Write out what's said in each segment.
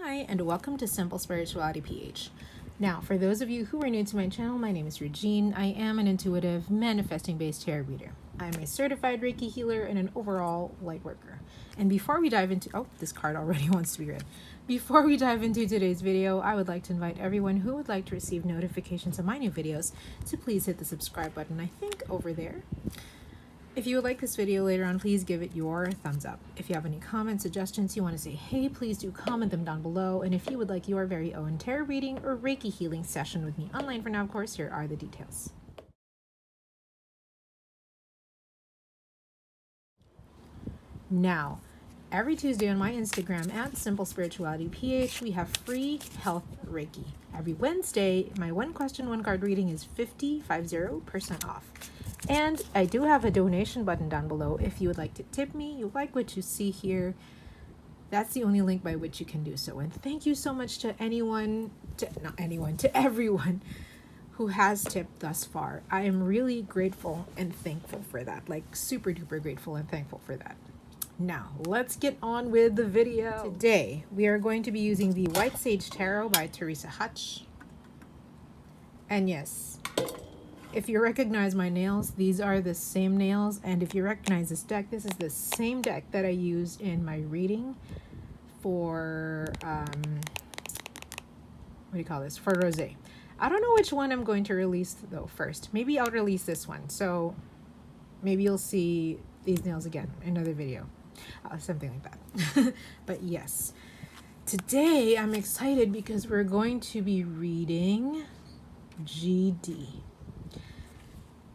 Hi, and welcome to SimpleSpiritualityPH. Now, for those of you who are new to my channel, my name is Regine. I am an intuitive, manifesting-based tarot reader. I'm a certified Reiki healer and an overall light worker. And before we dive into... Oh, this card already wants to be read. Before we dive into today's video, I would like to invite everyone who would like to receive notifications of my new videos to please hit the subscribe button, I think, over there. If you would like this video later on, please give it your thumbs up. If you have any comments, suggestions, you want to say hey, please do comment them down below. And if you would like your very own tarot reading or Reiki healing session with me online for now, of course, here are the details. Now, every Tuesday on my Instagram at SimpleSpiritualityPH, we have free health Reiki. Every Wednesday, my one question, one card reading is 50% off. And I do have a donation button down below if you would like to tip me, you like what you see here. That's the only link by which you can do so. And thank you so much to to everyone who has tipped thus far. I am really grateful and thankful for that. Like super duper grateful and thankful for that. Now, let's get on with the video. Today, we are going to be using the White Sage Tarot by Teresa Hutch. And yes, if you recognize my nails, these are the same nails. And if you recognize this deck, this is the same deck that I used in my reading for, what do you call this? For Rosé. I don't know which one I'm going to release though first. Maybe I'll release this one. So maybe you'll see these nails again in another video. Something like that. But yes, today I'm excited because we're going to be reading GD.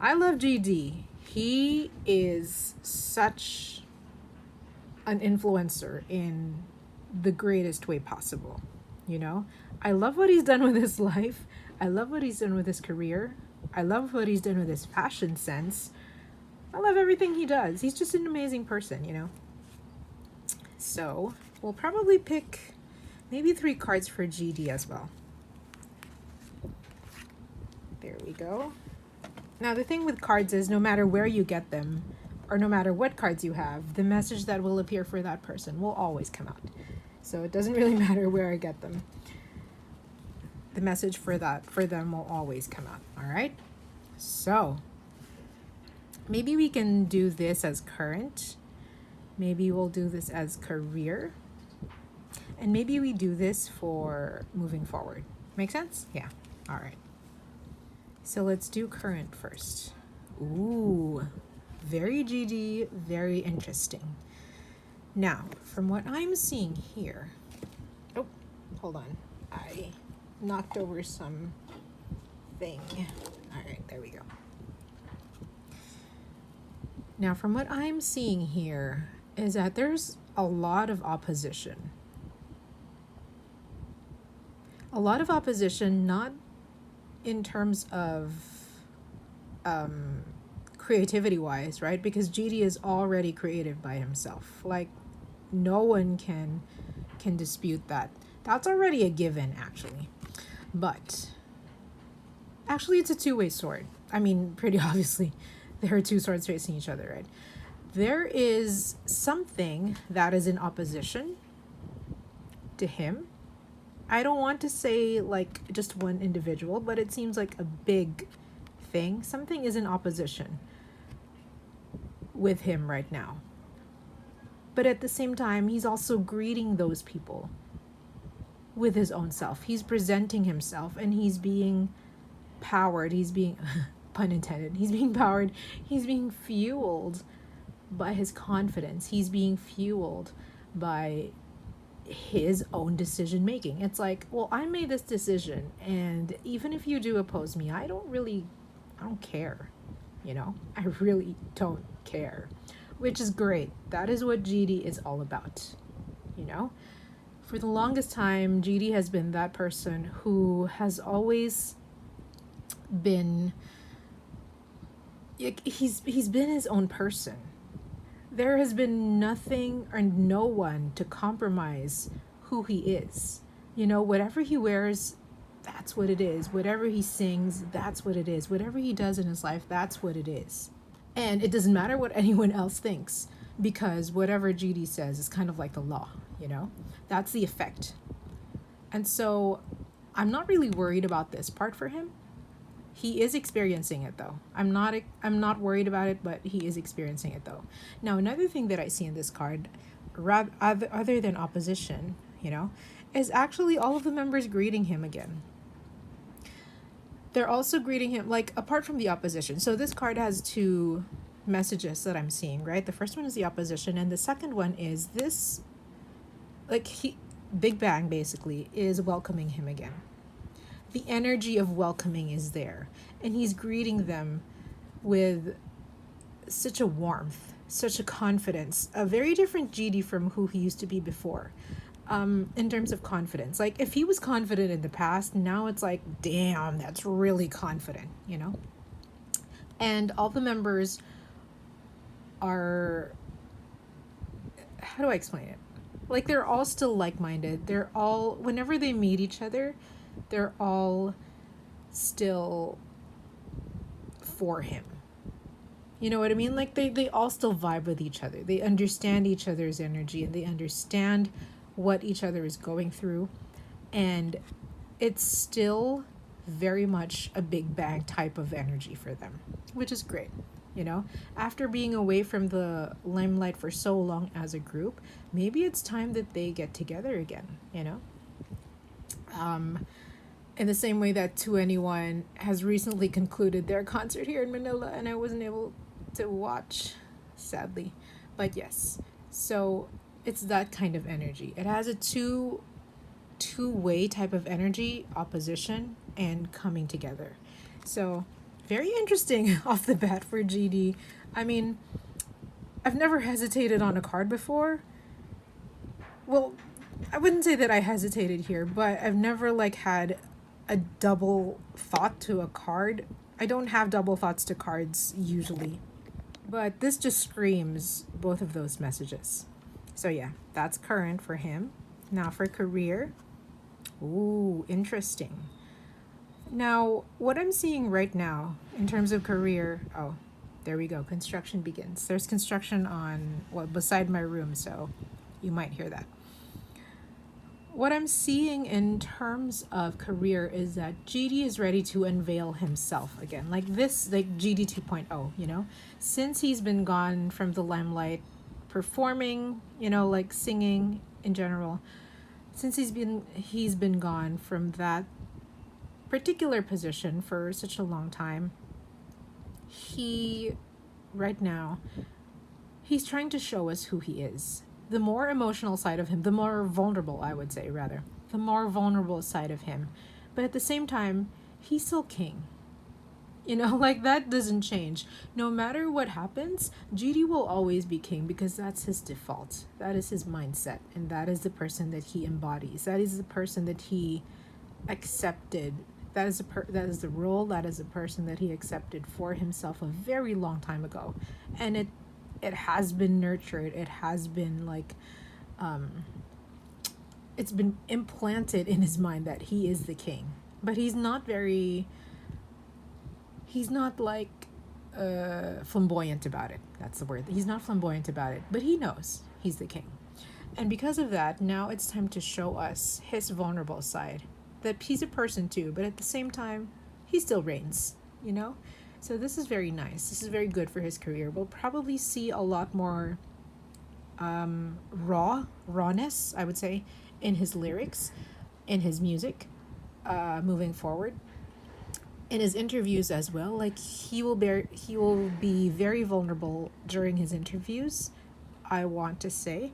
I love GD. He is such an influencer in the greatest way possible. You know, I love what he's done with his life. I love what he's done with his career. I love what he's done with his fashion sense. I love everything he does. He's just an amazing person, you know. So we'll probably pick maybe 3 cards for GD as well. There we go. Now, the thing with cards is no matter where you get them, or no matter what cards you have, the message that will appear for that person will always come out. So it doesn't really matter where I get them. The message for them will always come out. All right? So maybe we can do this as current. Maybe we'll do this as career. And maybe we do this for moving forward. Make sense? Yeah. All right. So let's do current first. Ooh, very GD, very interesting. Now, from what I'm seeing here, oh, hold on. I knocked over some thing. All right, there we go. Now, from what I'm seeing here is that there's a lot of opposition. A lot of opposition, not in terms of creativity wise, right? Because GD is already creative by himself. Like no one can dispute that. That's already a given, actually. But actually it's a two-way sword. I mean, pretty obviously there are 2 swords facing each other, right? There is something that is in opposition to him. I don't want to say like just one individual, but it seems like a big thing. Something is in opposition with him right now. But at the same time, he's also greeting those people with his own self. He's presenting himself and he's being powered. He's being, pun intended, he's being powered. He's being fueled by his confidence. He's being fueled by his own decision making. It's like, well, I made this decision, and even if you do oppose me, I don't care, you know. I really don't care, which is great. That is what GD is all about, you know. For the longest time, GD has been that person who has always been, he's been his own person. There has been nothing or no one to compromise who he is. You know, whatever he wears, that's what it is. Whatever he sings, that's what it is. Whatever he does in his life, that's what it is. And it doesn't matter what anyone else thinks, because whatever GD says is kind of like the law, you know? That's the effect. And so I'm not really worried about this part for him. He is experiencing it though. I'm not worried about it, but he is experiencing it though. Now, another thing that I see in this card, other than opposition, is actually all of the members greeting him again. They're also greeting him, like, apart from the opposition. So this card has two messages that I'm seeing, right? The first one is the opposition, and the second one is this, like, Big Bang basically is welcoming him again. The energy of welcoming is there, and he's greeting them with such a warmth, such a confidence, a very different GD from who he used to be before. In terms of confidence, like, if he was confident in the past, now it's like, damn, that's really confident, and all the members are, how do I explain it? Like, they're all still like-minded. They're all, whenever they meet each other, they're all still for him. You know what I mean? Like, they all still vibe with each other. They understand each other's energy, and they understand what each other is going through. And it's still very much a Big Bang type of energy for them, which is great. After being away from the limelight for so long as a group, maybe it's time that they get together again, in the same way that 2NE1 has recently concluded their concert here in Manila, and I wasn't able to watch, sadly. But yes, so it's that kind of energy. It has a two-way type of energy, opposition and coming together. So very interesting off the bat for GD. I mean, I've never hesitated on a card before. Well, I wouldn't say that I hesitated here, but I've never had a double thought to a card. I don't have double thoughts to cards usually, but this just screams both of those messages. So yeah, that's current for him. Now for career. Ooh, interesting. Now, what I'm seeing right now in terms of career, oh, there we go. Construction begins. There's construction beside my room, so you might hear that. What I'm seeing in terms of career is that GD is ready to unveil himself again. Like GD 2.0, since he's been gone from the limelight, performing, like singing in general, since he's been gone from that particular position for such a long time, right now, he's trying to show us who he is. The more emotional side of him, the more vulnerable, I would say, rather. The more vulnerable side of him. But at the same time, he's still king. That doesn't change. No matter what happens, GD will always be king because that's his default. That is his mindset. And that is the person that he embodies. That is the person that he accepted. That is the role. That is the person that he accepted for himself a very long time ago. And it has been nurtured. It has been it's been implanted in his mind that he is the king. But he's not flamboyant about it. That's the word. He's not flamboyant about it, but he knows he's the king. And because of that, now it's time to show us his vulnerable side. That he's a person too, but at the same time, he still reigns, So this is very nice. This is very good for his career. We'll probably see a lot more rawness, I would say, in his lyrics, in his music, moving forward. In his interviews as well. Like, he will be very vulnerable during his interviews, I want to say.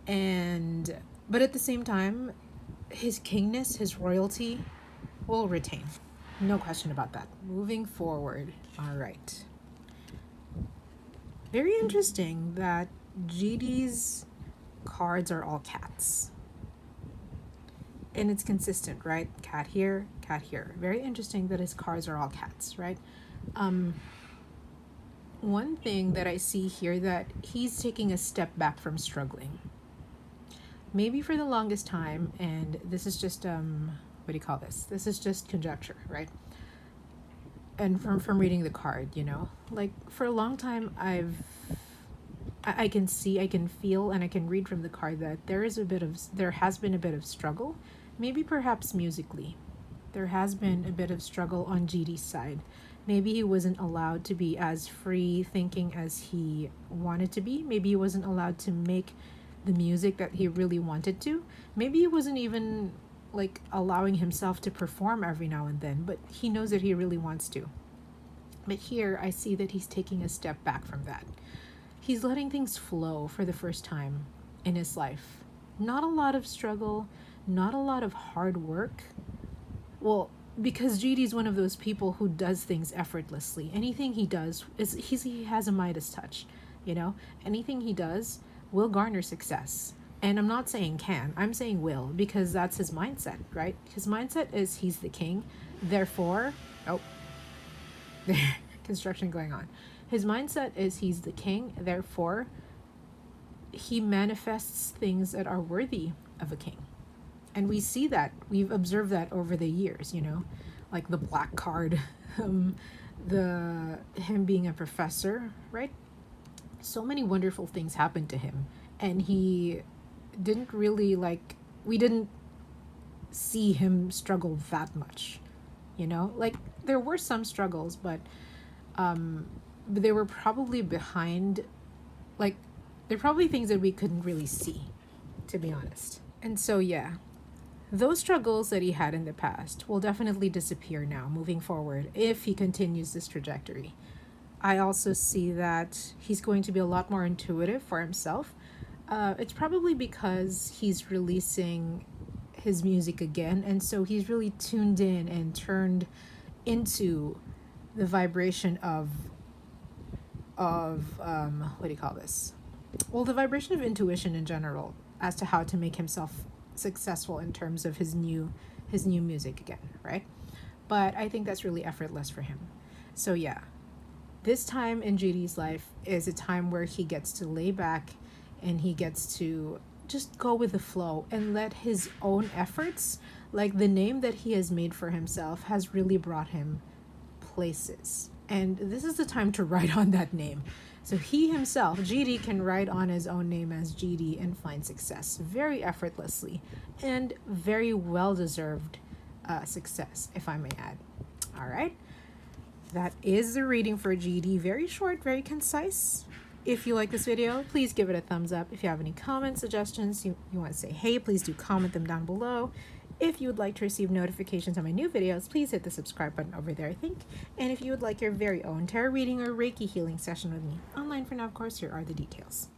But at the same time, his kingness, his royalty will retain. No question about that. Moving forward. All right. Very interesting that GD's cards are all cats. And it's consistent, right? Cat here, cat here. Very interesting that his cards are all cats, right? One thing that I see here, that he's taking a step back from struggling. Maybe for the longest time, and this is just what do you call this? This is just conjecture, right? And from reading the card, like, for a long time, I can see, I can feel, and I can read from the card that there has been a bit of struggle maybe perhaps musically. There has been a bit of struggle on GD's side. Maybe he wasn't allowed to be as free thinking as he wanted to be. Maybe he wasn't allowed to make the music that he really wanted to. Maybe he wasn't even like allowing himself to perform every now and then, but he knows that he really wants to. But here I see that he's taking a step back from that. He's letting things flow for the first time in his life. Not a lot of struggle, not a lot of hard work. Well, because GD's one of those people who does things effortlessly. Anything he does he has a Midas touch, you know? Anything he does will garner success. And I'm not saying can, I'm saying will, because that's his mindset, right? His mindset is he's the king, therefore, construction going on. His mindset is he's the king, therefore, he manifests things that are worthy of a king. And we see that, we've observed that over the years, you know, like the black card, him being a professor, right? So many wonderful things happened to him, and he didn't really we didn't see him struggle that much, you know, like there were some struggles, but they were probably behind, like they're probably things that we couldn't really see, to be honest. And so yeah, those struggles that he had in the past will definitely disappear now moving forward if he continues this trajectory. I also see that he's going to be a lot more intuitive for himself. It's probably because he's releasing his music again, and so he's really tuned in and turned into the vibration of what do you call this? Well, the vibration of intuition in general as to how to make himself successful in terms of his new music again, right? But I think that's really effortless for him. So yeah, this time in GD's life is a time where he gets to lay back and he gets to just go with the flow and let his own efforts, like the name that he has made for himself, has really brought him places. And this is the time to write on that name. So he himself, GD, can write on his own name as GD and find success very effortlessly and very well-deserved success, if I may add. All right. That is the reading for GD. Very short, very concise. If you like this video, please give it a thumbs up. If you have any comments, suggestions, you want to say hey, please do comment them down below. If you would like to receive notifications on my new videos, please hit the subscribe button over there, I think. And if you would like your very own tarot reading or Reiki healing session with me, online for now, of course, here are the details.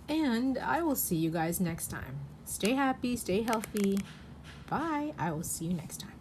And I will see you guys next time. Stay happy, stay healthy. Bye. I will see you next time.